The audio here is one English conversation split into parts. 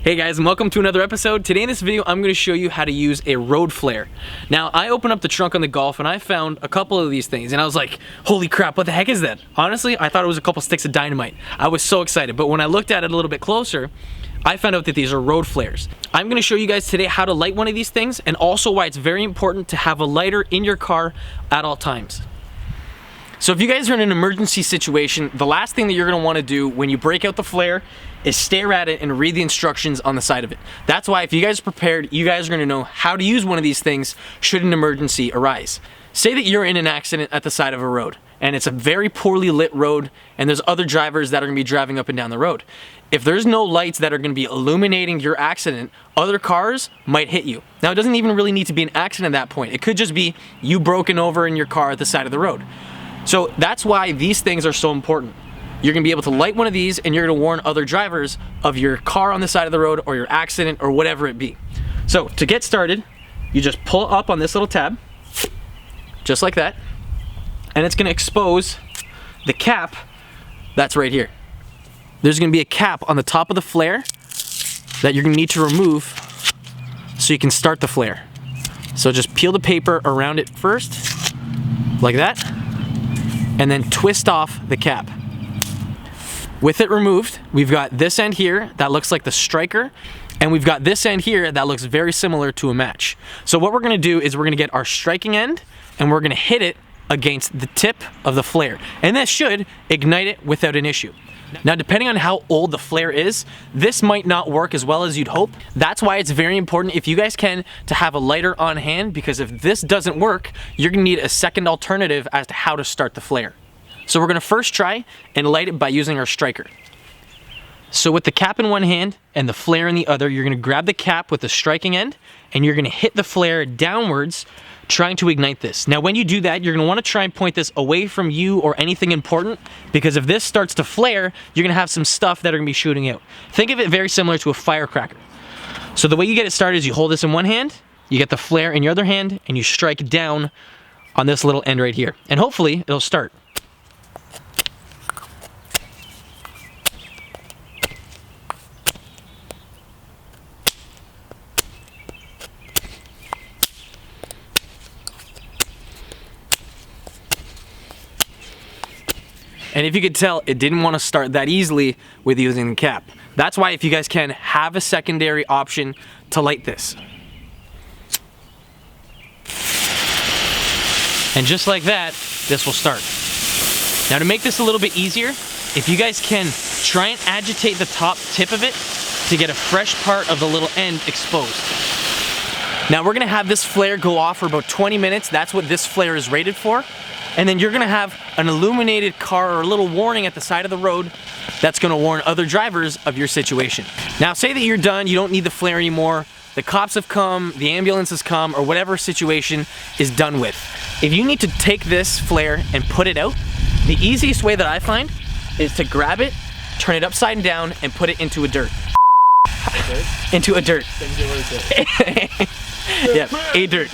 Hey guys, and welcome to another episode. Today in this video, I'm going to show you how to use a road flare. Now, I opened up the trunk on the Golf and I found a couple of these things and I was like, holy crap, what the heck is that? Honestly, I thought it was a couple sticks of dynamite. I was so excited, but when I looked at it a little bit closer, I found out that these are road flares. I'm going to show you guys today how to light one of these things and also why it's very important to have a lighter in your car at all times. So if you guys are in an emergency situation, the last thing that you're going to want to do when you break out the flare is stare at it and read the instructions on the side of it. That's why if you guys are prepared, you guys are going to know how to use one of these things should an emergency arise. Say that you're in an accident at the side of a road and it's a very poorly lit road and there's other drivers that are going to be driving up and down the road. If there's no lights that are going to be illuminating your accident, other cars might hit you. Now, it doesn't even really need to be an accident at that point. It could just be you broken over in your car at the side of the road. So that's why these things are so important. You're gonna be able to light one of these and you're gonna warn other drivers of your car on the side of the road or your accident or whatever it be. So to get started, you just pull up on this little tab, just like that, and it's gonna expose the cap that's right here. There's gonna be a cap on the top of the flare that you're gonna need to remove so you can start the flare. So just peel the paper around it first, like that, and then twist off the cap. With it removed, we've got this end here that looks like the striker, and we've got this end here that looks very similar to a match. So what we're gonna do is we're gonna get our striking end and we're gonna hit it against the tip of the flare. And that should ignite it without an issue. Now, depending on how old the flare is, this might not work as well as you'd hope. That's why it's very important, if you guys can, to have a lighter on hand, because if this doesn't work, you're gonna need a second alternative as to how to start the flare. So we're gonna first try and light it by using our striker. So with the cap in one hand and the flare in the other, you're gonna grab the cap with the striking end and you're gonna hit the flare downwards, trying to ignite this. Now when you do that, you're gonna wanna try and point this away from you or anything important, because if this starts to flare, you're gonna have some stuff that are gonna be shooting out. Think of it very similar to a firecracker. So the way you get it started is you hold this in one hand, you get the flare in your other hand, and you strike down on this little end right here. And hopefully it'll start. And if you could tell, it didn't want to start that easily with using the cap. That's why, if you guys can, have a secondary option to light this. And just like that, this will start. Now to make this a little bit easier, if you guys can, try and agitate the top tip of it to get a fresh part of the little end exposed. Now we're gonna have this flare go off for about 20 minutes. That's what this flare is rated for. And then you're gonna have an illuminated car or a little warning at the side of the road that's gonna warn other drivers of your situation. Now say that you're done, you don't need the flare anymore, the cops have come, the ambulance has come, or whatever situation is done with. If you need to take this flare and put it out, the easiest way that I find is to grab it, turn it upside down, and put it into a dirt. Into a dirt. Yeah, a dirt.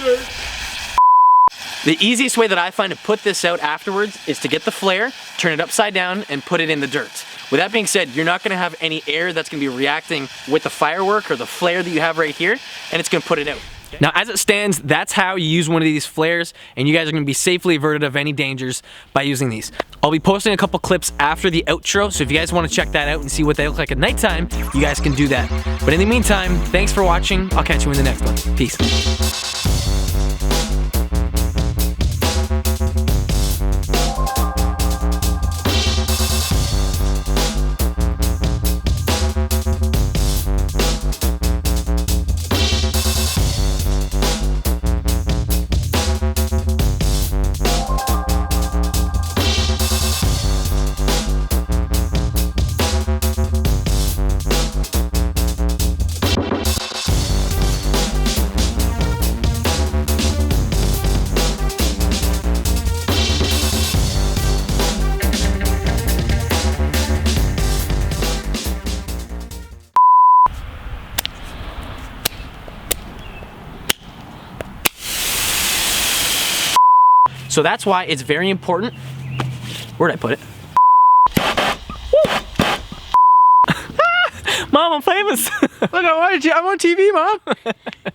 The easiest way that I find to put this out afterwards is to get the flare, turn it upside down, and put it in the dirt. With that being said, you're not gonna have any air that's gonna be reacting with the firework or the flare that you have right here, and it's gonna put it out. Now, as it stands, that's how you use one of these flares, and you guys are gonna be safely averted of any dangers by using these. I'll be posting a couple clips after the outro, so if you guys wanna check that out and see what they look like at nighttime, you guys can do that. But in the meantime, thanks for watching. I'll catch you in the next one. Peace. So that's why it's very important. Where'd I put it? Mom! Mom, I'm famous. Look, I'm on TV, Mom.